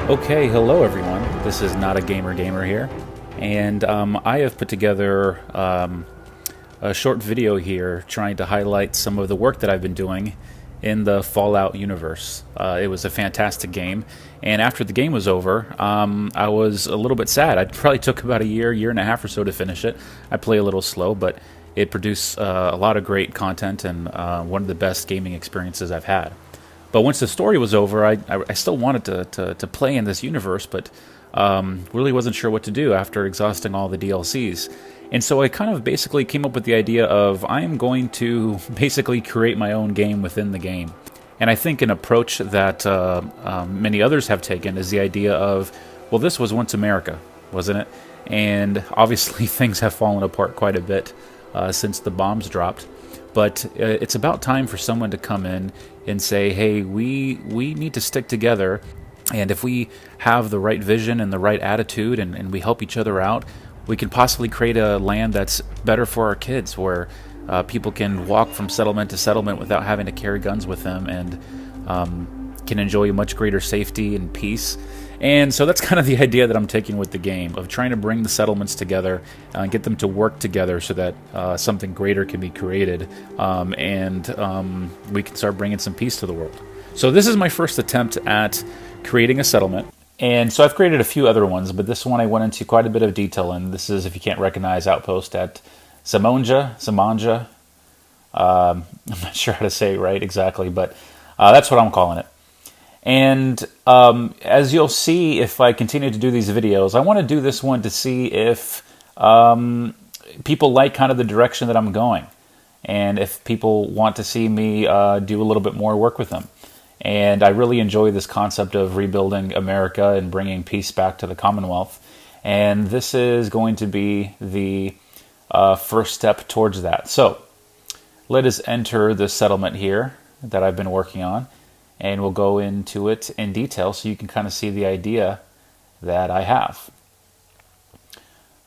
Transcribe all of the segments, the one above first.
Okay, hello everyone. This is Not a Gamer here, and I have put together a short video here trying to highlight some of the work that I've been doing in the Fallout universe. It was a fantastic game, and after the game was over, I was a little bit sad. It probably took about a year and a half or so to finish it. I play a little slow, but it produced a lot of great content and one of the best gaming experiences I've had. But once the story was over, I still wanted to play in this universe, but really wasn't sure what to do after exhausting all the DLCs. And so I kind of basically came up with the idea of I am going to basically create my own game within the game. And I think an approach that many others have taken is the idea of, well, this was once America, wasn't it? And obviously things have fallen apart quite a bit since the bombs dropped. But it's about time for someone to come in and say, hey, we need to stick together, and if we have the right vision and the right attitude and we help each other out, we can possibly create a land that's better for our kids, where people can walk from settlement to settlement without having to carry guns with them, and can enjoy much greater safety and peace. And so that's kind of the idea that I'm taking with the game, of trying to bring the settlements together and get them to work together so that something greater can be created, and we can start bringing some peace to the world. So this is my first attempt at creating a settlement. And so I've created a few other ones, but this one I went into quite a bit of detail in. This is, if you can't recognize, Outpost at Zimonja. I'm not sure how to say it right exactly, but that's what I'm calling it. And as you'll see, if I continue to do these videos, I want to do this one to see if people like kind of the direction that I'm going, and if people want to see me do a little bit more work with them. And I really enjoy this concept of rebuilding America and bringing peace back to the Commonwealth. And this is going to be the first step towards that. So let us enter the settlement here that I've been working on, and we'll go into it in detail so you can kind of see the idea that I have.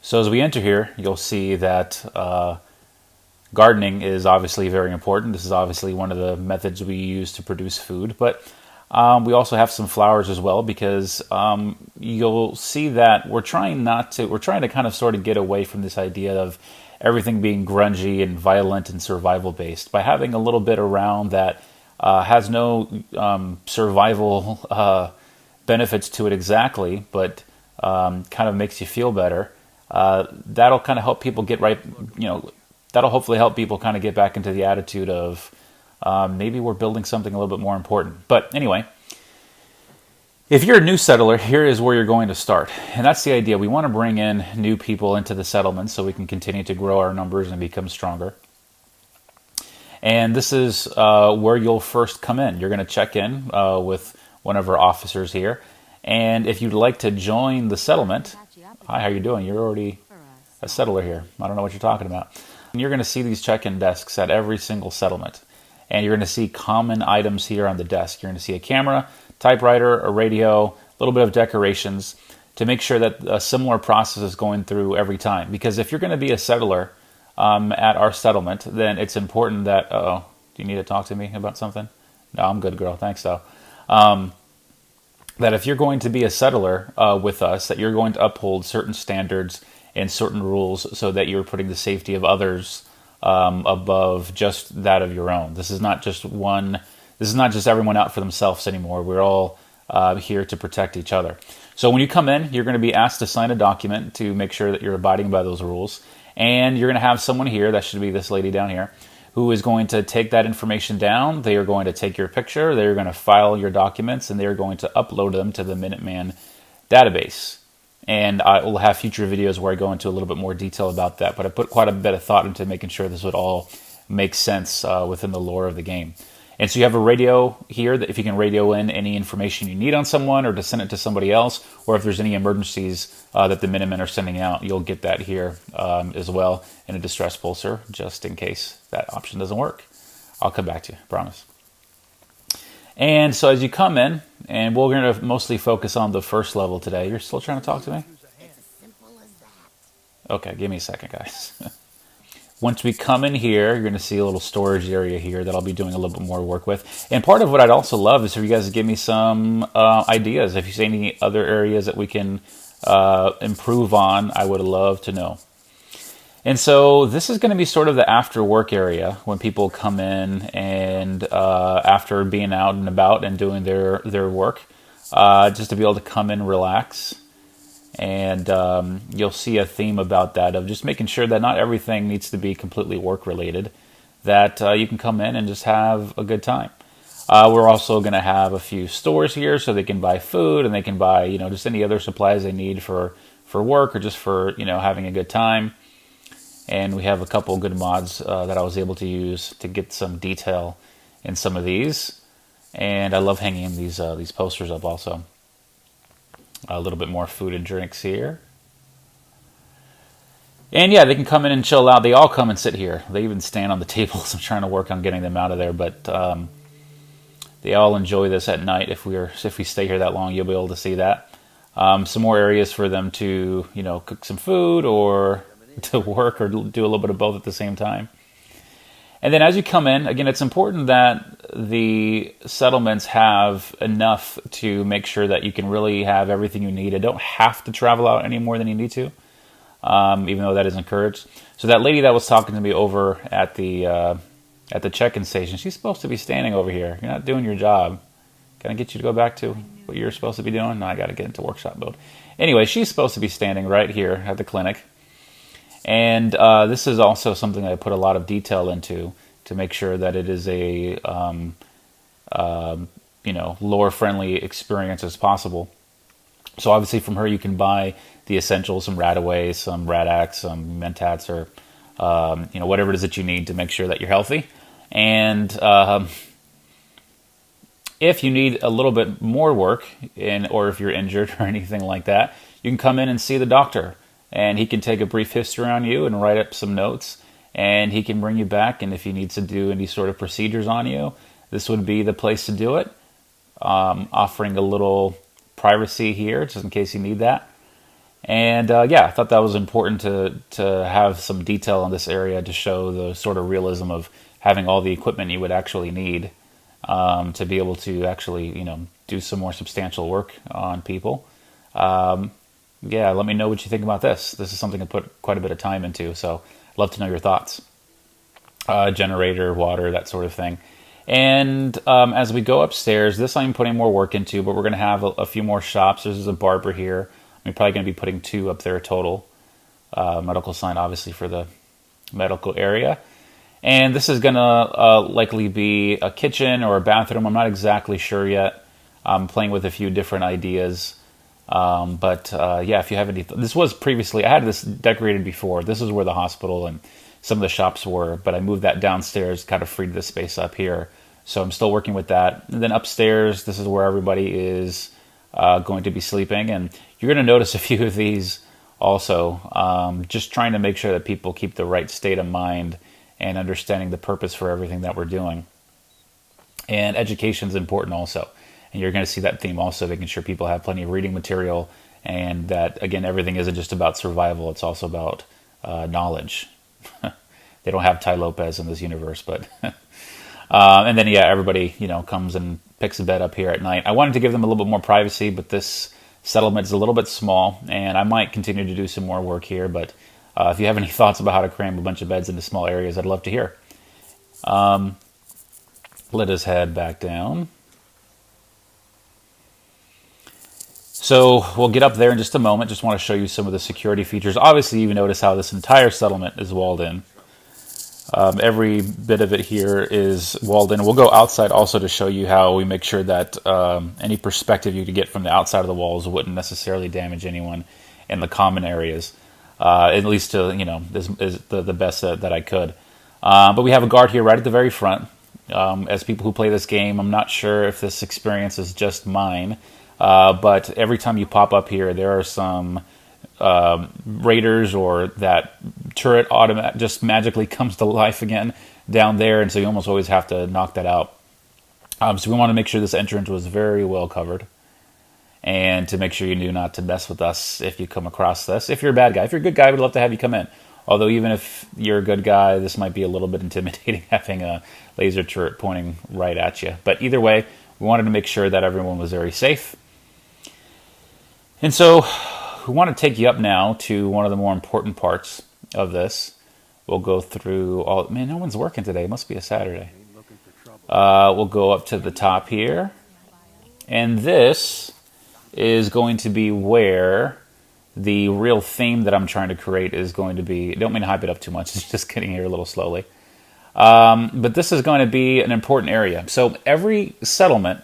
So as we enter here, you'll see that gardening is obviously very important. This is obviously one of the methods we use to produce food, but we also have some flowers as well, because you'll see that we're trying to kind of sort of get away from this idea of everything being grungy and violent and survival based, by having a little bit around that has no survival benefits to it exactly, but kind of makes you feel better. That'll kind of help people get right, that'll hopefully help people kind of get back into the attitude of maybe we're building something a little bit more important. But anyway, if you're a new settler, here is where you're going to start. And that's the idea. We want to bring in new people into the settlement so we can continue to grow our numbers and become stronger. And this is where you'll first come in. You're going to check in with one of our officers here. And if you'd like to join the settlement, hi, how you doing? You're already a settler here. I don't know what you're talking about. You're going to see these check-in desks at every single settlement. And you're going to see common items here on the desk. You're going to see a camera, typewriter, a radio, a little bit of decorations, to make sure that a similar process is going through every time. Because if you're going to be a settler at our settlement, then it's important that... do you need to talk to me about something? No, I'm good, girl. Thanks, though. That if you're going to be a settler with us, that you're going to uphold certain standards and certain rules, so that you're putting the safety of others above just that of your own. This is not just everyone out for themselves anymore. We're all here to protect each other. So when you come in, you're going to be asked to sign a document to make sure that you're abiding by those rules. And you're going to have someone here, that should be this lady down here, who is going to take that information down. They are going to take your picture, they're going to file your documents, and they're going to upload them to the Minuteman database. And I will have future videos where I go into a little bit more detail about that, but I put quite a bit of thought into making sure this would all make sense within the lore of the game. And so you have a radio here, that if you can radio in any information you need on someone, or to send it to somebody else, or if there's any emergencies that the Minutemen are sending out, you'll get that here as well, in a distress pulser, just in case that option doesn't work. I'll come back to you, promise. And so as you come in, and we're going to mostly focus on the first level today. You're still trying to talk to me? Okay, give me a second, guys. once we come in here, you're going to see a little storage area here that I'll be doing a little bit more work with. And part of what I'd also love is for you guys to give me some ideas. If you see any other areas that we can improve on, I would love to know. And so this is going to be sort of the after work area when people come in and after being out and about and doing their work, just to be able to come in, relax. And you'll see a theme about that of just making sure that not everything needs to be completely work related, that you can come in and just have a good time. We're also going to have a few stores here so they can buy food and they can buy, just any other supplies they need for work or just for, having a good time. And we have a couple good mods that I was able to use to get some detail in some of these. And I love hanging these posters up also. A little bit more food and drinks here. And yeah, they can come in and chill out. They all come and sit here. They even stand on the tables. I'm trying to work on getting them out of there, but they all enjoy this at night. If we stay here that long, you'll be able to see that. Some more areas for them to, cook some food or to work or do a little bit of both at the same time. And then as you come in, again, it's important that the settlements have enough to make sure that you can really have everything you need. You don't have to travel out any more than you need to, even though that is encouraged. So that lady that was talking to me over at the check-in station, she's supposed to be standing over here. You're not doing your job. Can I get you to go back to what you're supposed to be doing? No, I got to get into workshop mode. Anyway, she's supposed to be standing right here at the clinic. And this is also something that I put a lot of detail into to make sure that it is a lore-friendly experience as possible. So obviously from her you can buy the essentials, some Radaway, some Radax, some Mentats, or whatever it is that you need to make sure that you're healthy. And if you need a little bit more work, or if you're injured or anything like that, you can come in and see the doctor. And he can take a brief history on you and write up some notes. And he can bring you back. And if he needs to do any sort of procedures on you, this would be the place to do it. Offering a little privacy here, just in case you need that. And I thought that was important to have some detail on this area to show the sort of realism of having all the equipment you would actually need to be able to actually, do some more substantial work on people. Let me know what you think about this. This is something I put quite a bit of time into, so I'd love to know your thoughts. Generator, water, that sort of thing. And as we go upstairs, this I'm putting more work into, but we're going to have a few more shops. There's a barber here. I'm probably going to be putting 2 up there total. Medical sign, obviously, for the medical area. And this is going to likely be a kitchen or a bathroom. I'm not exactly sure yet. I'm playing with a few different ideas. If you have any, this was previously, I had this decorated before. This is where the hospital and some of the shops were, but I moved that downstairs, kind of freed this space up here. So I'm still working with that. And then upstairs, this is where everybody is going to be sleeping. And you're going to notice a few of these also, just trying to make sure that people keep the right state of mind and understanding the purpose for everything that we're doing. And education is important also. And you're going to see that theme also, making sure people have plenty of reading material, and that, again, everything isn't just about survival. It's also about knowledge. They don't have Tai Lopez in this universe, but... and then, everybody, comes and picks a bed up here at night. I wanted to give them a little bit more privacy, but this settlement is a little bit small, and I might continue to do some more work here, but if you have any thoughts about how to cram a bunch of beds into small areas, I'd love to hear. Let us head back down. So we'll get up there in just a moment. Just want to show you some of the security features. Obviously, you notice how this entire settlement is walled in. Every bit of it here is walled in. We'll go outside also to show you how we make sure that any perspective you could get from the outside of the walls wouldn't necessarily damage anyone in the common areas. At least to, is the best that I could. But we have a guard here right at the very front. As people who play this game, I'm not sure if this experience is just mine. But every time you pop up here, there are some raiders, or that turret just magically comes to life again down there, and so you almost always have to knock that out. So we want to make sure this entrance was very well covered, and to make sure you knew not to mess with us if you come across this. If you're a bad guy. If you're a good guy, we'd love to have you come in. Although even if you're a good guy, this might be a little bit intimidating having a laser turret pointing right at you. But either way, we wanted to make sure that everyone was very safe. And so we want to take you up now to one of the more important parts of this. We'll go through all... Man, no one's working today. It must be a Saturday. We'll go up to the top here. And this is going to be where the real theme that I'm trying to create is going to be. I don't mean to hype it up too much. It's just getting here a little slowly. But this is going to be an important area. So every settlement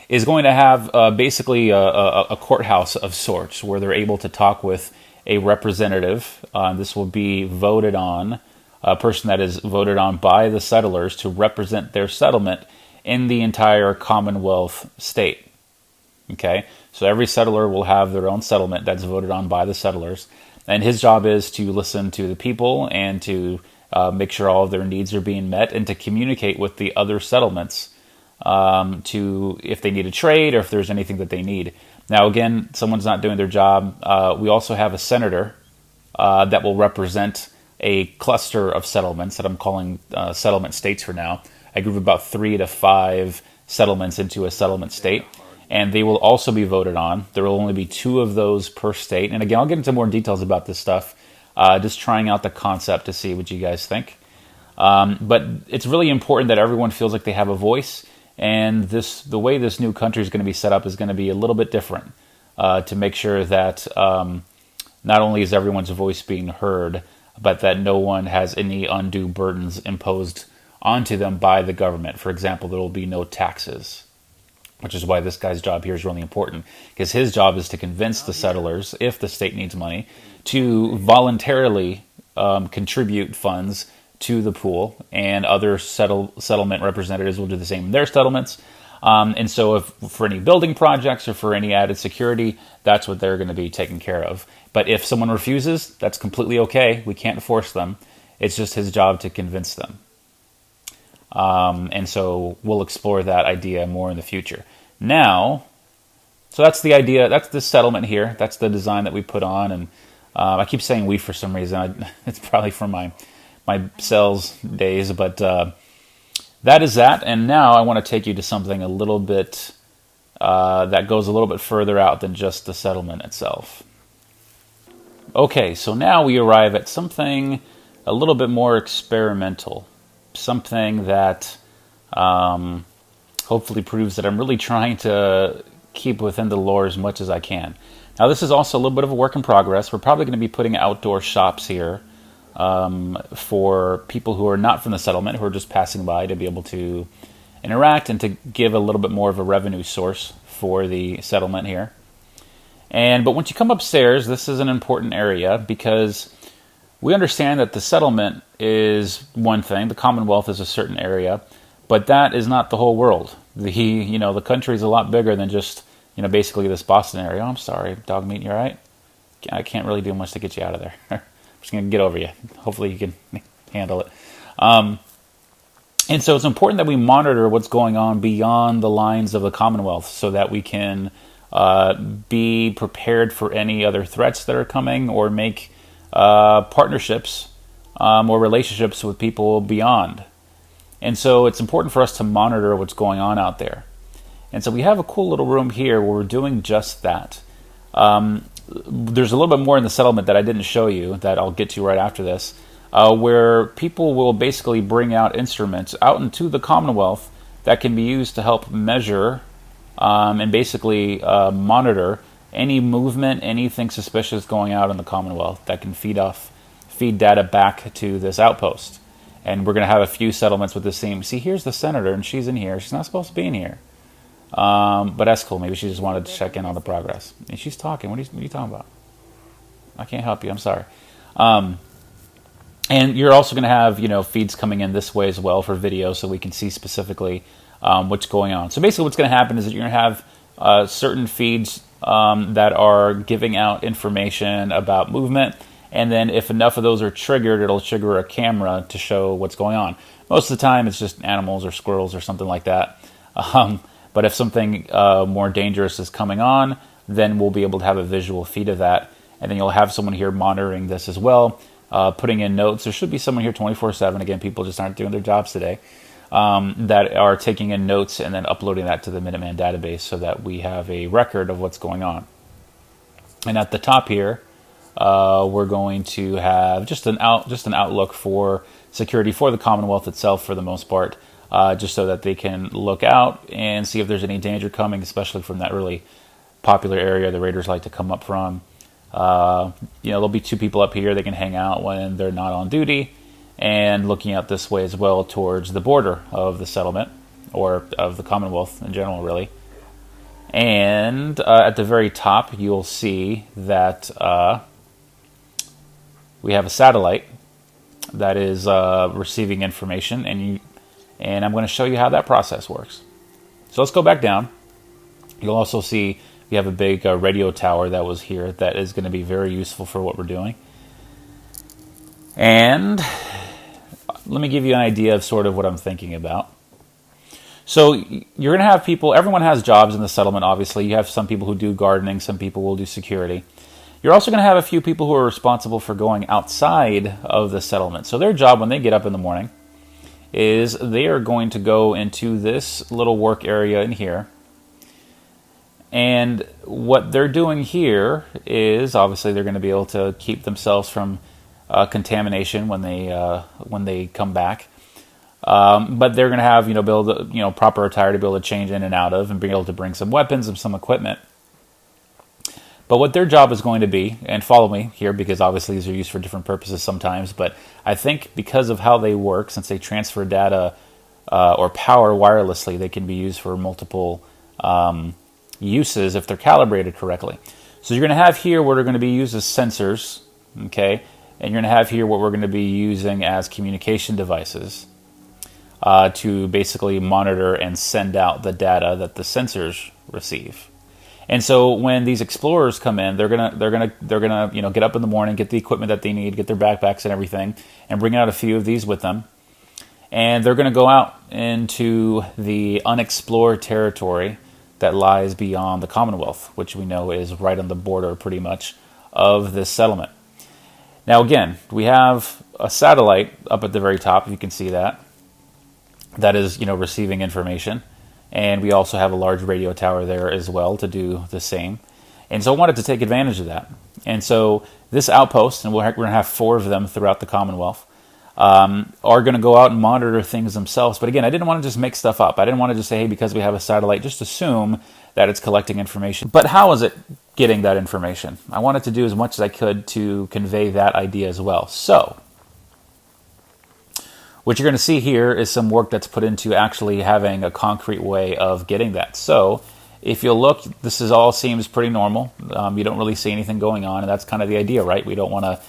is going to have basically a courthouse of sorts where they're able to talk with a representative. This will be voted on, a person that is voted on by the settlers to represent their settlement in the entire Commonwealth state. Okay, so every settler will have their own settlement that's voted on by the settlers, and his job is to listen to the people and to make sure all of their needs are being met, and to communicate with the other settlements to if they need a trade or if there's anything that they need. Now, again, someone's not doing their job. We also have a senator that will represent a cluster of settlements that I'm calling settlement states for now. I group about 3 to 5 settlements into a settlement state, and they will also be voted on. There will only be 2 of those per state. And again, I'll get into more details about this stuff, just trying out the concept to see what you guys think. But it's really important that everyone feels like they have a voice, and the way this new country is going to be set up is going to be a little bit different to make sure that not only is everyone's voice being heard, but that no one has any undue burdens imposed onto them by the government. For example, there will be no taxes, which is why this guy's job here is really important, because his job is to convince the settlers, if the state needs money, to voluntarily contribute funds to the pool, and other settlement representatives will do the same in their settlements. And so if for any building projects or for any added security, that's what they're going to be taken care of. But if someone refuses, that's completely okay. We can't force them. It's just his job to convince them. And so we'll explore that idea more in the future. Now, so that's the idea. That's the settlement here. That's the design that we put on. And I keep saying we for some reason. It's probably from my sales days, but that is that. And now I want to take you to something a little bit that goes a little bit further out than just the settlement itself. Okay, so now we arrive at something a little bit more experimental, something that hopefully proves that I'm really trying to keep within the lore as much as I can. Now, this is also a little bit of a work in progress. We're probably going to be putting outdoor shops here for people who are not from the settlement, who are just passing by, to be able to interact and to give a little bit more of a revenue source for the settlement here. But once you come upstairs, this is an important area, because we understand that the settlement is one thing, the Commonwealth is a certain area, but that is not the whole world. The country is a lot bigger than just basically this Boston area. Oh, I'm sorry, dog meat, you all right? I can't really do much to get you out of there. I'm just going to get over you. Hopefully you can handle it. And so it's important that we monitor what's going on beyond the lines of the Commonwealth, so that we can be prepared for any other threats that are coming, or make partnerships or relationships with people beyond. And so it's important for us to monitor what's going on out there. And so we have a cool little room here where we're doing just that. There's a little bit more in the settlement that I didn't show you, that I'll get to right after this, where people will basically bring out instruments out into the Commonwealth that can be used to help measure and basically monitor any movement, anything suspicious going out in the Commonwealth, that can feed data back to this outpost. And we're going to have a few settlements with the same. See, here's the senator, and she's in here. She's not supposed to be in here. But that's cool. Maybe she just wanted to check in on the progress. And she's talking. What are you talking about? I can't help you. I'm sorry. And you're also going to have, feeds coming in this way as well for video, so we can see specifically what's going on. So basically what's going to happen is that you're going to have certain feeds that are giving out information about movement. And then if enough of those are triggered, it'll trigger a camera to show what's going on. Most of the time it's just animals or squirrels or something like that. But if something more dangerous is coming on, then we'll be able to have a visual feed of that. and then you'll have someone here monitoring this as well, putting in notes. There should be someone here 24/7. Again, people just aren't doing their jobs today, that are taking in notes and then uploading that to the Minuteman database so that we have a record of what's going on. And at the top here, we're going to have just an outlook for security for the Commonwealth itself, for the most part, just so that they can look out and see if there's any danger coming, especially from that really popular area the raiders like to come up from. There'll be 2 people up here. They can hang out when they're not on duty, and looking out this way as well towards the border of the settlement, or of the Commonwealth in general, really. And at the very top, you'll see that we have a satellite that is receiving information, and I'm going to show you how that process works. So let's go back down. You'll also see we have a big radio tower that was here that is going to be very useful for what we're doing. And let me give you an idea of sort of what I'm thinking about. So you're going to have people, everyone has jobs in the settlement, obviously. You have some people who do gardening, some people will do security. You're also going to have a few people who are responsible for going outside of the settlement. So their job when they get up in the morning is they are going to go into this little work area in here. And what they're doing here is, obviously, they're going to be able to keep themselves from contamination when they come back. But they're going to have, proper attire to be able to change in and out of, and be able to bring some weapons and some equipment. But what their job is going to be, and follow me here because obviously these are used for different purposes sometimes, but I think because of how they work, since they transfer data or power wirelessly, they can be used for multiple uses if they're calibrated correctly. So you're going to have here what are going to be used as sensors, okay? And you're going to have here what we're going to be using as communication devices to basically monitor and send out the data that the sensors receive. And so when these explorers come in, they're gonna get up in the morning, get the equipment that they need, get their backpacks and everything, and bring out a few of these with them. And they're going to go out into the unexplored territory that lies beyond the Commonwealth, which we know is right on the border, pretty much, of this settlement. Now, again, we have a satellite up at the very top, if you can see that. That is, receiving information. And we also have a large radio tower there as well to do the same. And so I wanted to take advantage of that. And so this outpost, and we're going to have 4 of them throughout the Commonwealth, are going to go out and monitor things themselves. But again, I didn't want to just make stuff up. I didn't want to just say, hey, because we have a satellite, just assume that it's collecting information. But how is it getting that information? I wanted to do as much as I could to convey that idea as well. So what you're going to see here is some work that's put into actually having a concrete way of getting that. So if you'll look, this all seems pretty normal. You don't really see anything going on, and that's kind of the idea, right? We don't want to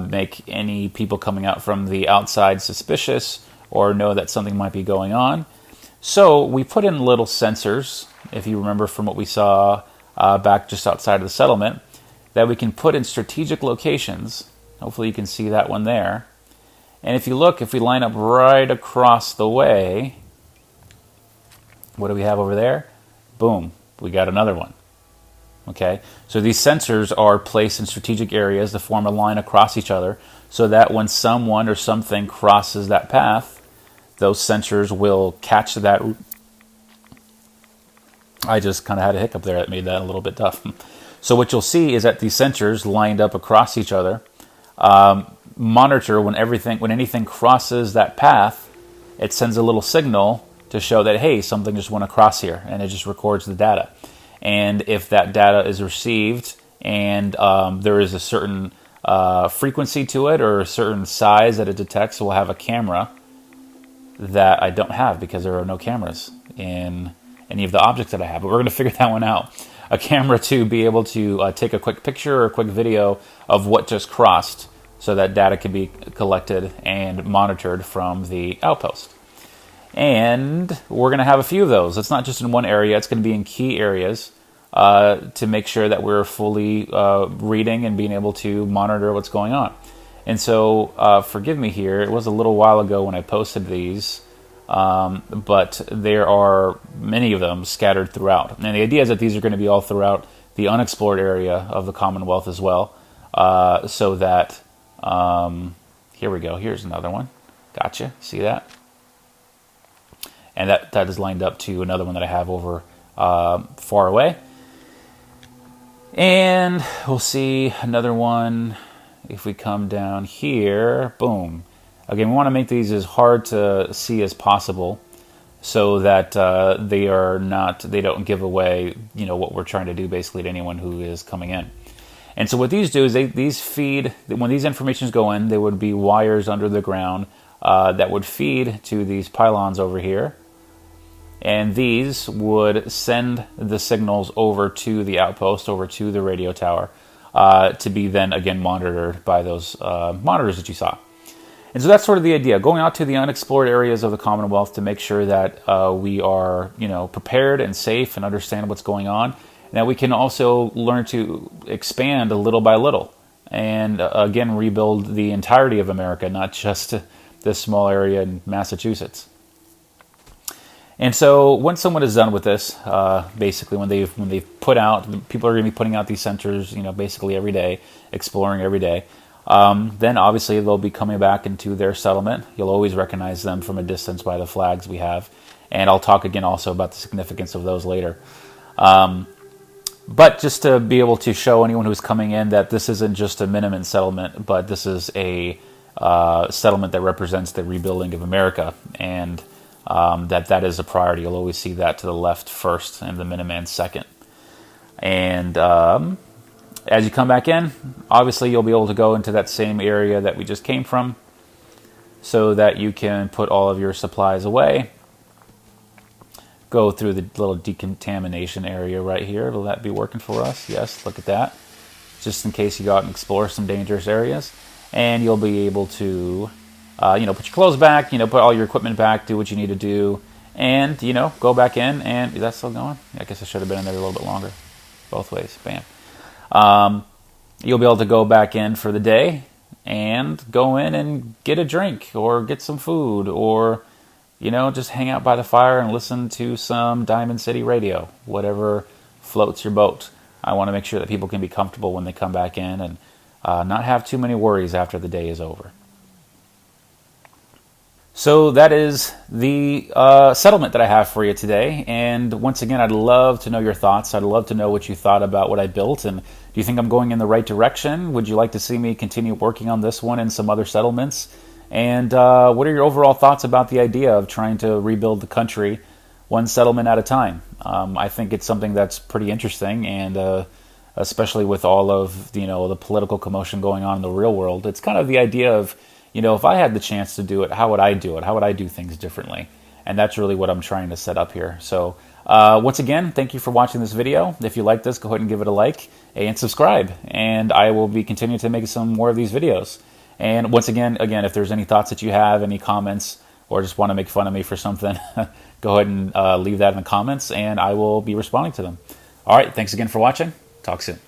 make any people coming out from the outside suspicious or know that something might be going on. So we put in little sensors, if you remember from what we saw back just outside of the settlement, that we can put in strategic locations. Hopefully you can see that one there. And if you look, if we line up right across the way, what do we have over there? Boom, we got another one. Okay, so these sensors are placed in strategic areas to form a line across each other so that when someone or something crosses that path, those sensors will catch that. I just kind of had a hiccup there that made that a little bit tough. So what you'll see is that these sensors lined up across each other monitor when anything crosses that path. It sends a little signal to show that, hey, something just went across here, and it just records the data. And if that data is received and there is a certain frequency to it or a certain size that it detects, we'll have a camera that I don't have because there are no cameras in any of the objects that I have. But we're going to figure that one out. A camera to be able to take a quick picture or a quick video of what just crossed, so that data can be collected and monitored from the outpost. And we're going to have a few of those. It's not just in one area. It's going to be in key areas to make sure that we're fully reading and being able to monitor what's going on. And so, forgive me here, it was a little while ago when I posted these, but there are many of them scattered throughout. And the idea is that these are going to be all throughout the unexplored area of the Commonwealth as well, so that, here we go, here's another one. Gotcha, see that? And that is lined up to another one that I have over far away. And we'll see another one if we come down here. Boom. Again, we want to make these as hard to see as possible, so that they don't give away, what we're trying to do basically to anyone who is coming in. And so what these do is these feed, when these informations go in, there would be wires under the ground that would feed to these pylons over here. And these would send the signals over to the outpost, over to the radio tower, to be then again monitored by those monitors that you saw. And so that's sort of the idea, going out to the unexplored areas of the Commonwealth to make sure that we are, prepared and safe and understand what's going on, and that we can also learn to expand a little by little, and again rebuild the entirety of America, not just this small area in Massachusetts. And so once someone is done with this, basically when they've put out, people are going to be putting out these sensors, basically every day, exploring every day. Then obviously they'll be coming back into their settlement. You'll always recognize them from a distance by the flags we have. And I'll talk again also about the significance of those later. But just to be able to show anyone who's coming in that this isn't just a minimum settlement, but this is a settlement that represents the rebuilding of America. And that is a priority. You'll always see that to the left first and the Minuteman second. And as you come back in, obviously you'll be able to go into that same area that we just came from, so that you can put all of your supplies away. Go through the little decontamination area right here. Will that be working for us? Yes, look at that. Just in case you go out and explore some dangerous areas. And you'll be able to put your clothes back, put all your equipment back, do what you need to do, and, go back in. And is that still going? I guess I should have been in there a little bit longer. Both ways. Bam. You'll be able to go back in for the day and go in and get a drink or get some food, or, just hang out by the fire and listen to some Diamond City radio, whatever floats your boat. I want to make sure that people can be comfortable when they come back in and not have too many worries after the day is over. So that is the settlement that I have for you today. And once again, I'd love to know your thoughts. I'd love to know what you thought about what I built. And do you think I'm going in the right direction? Would you like to see me continue working on this one and some other settlements? And what are your overall thoughts about the idea of trying to rebuild the country one settlement at a time? I think it's something that's pretty interesting, and especially with all of the political commotion going on in the real world, it's kind of the idea of, if I had the chance to do it, how would I do it? How would I do things differently? And that's really what I'm trying to set up here. So once again, thank you for watching this video. If you like this, go ahead and give it a like and subscribe. And I will be continuing to make some more of these videos. And once again, if there's any thoughts that you have, any comments, or just want to make fun of me for something, go ahead and leave that in the comments, and I will be responding to them. All right, thanks again for watching. Talk soon.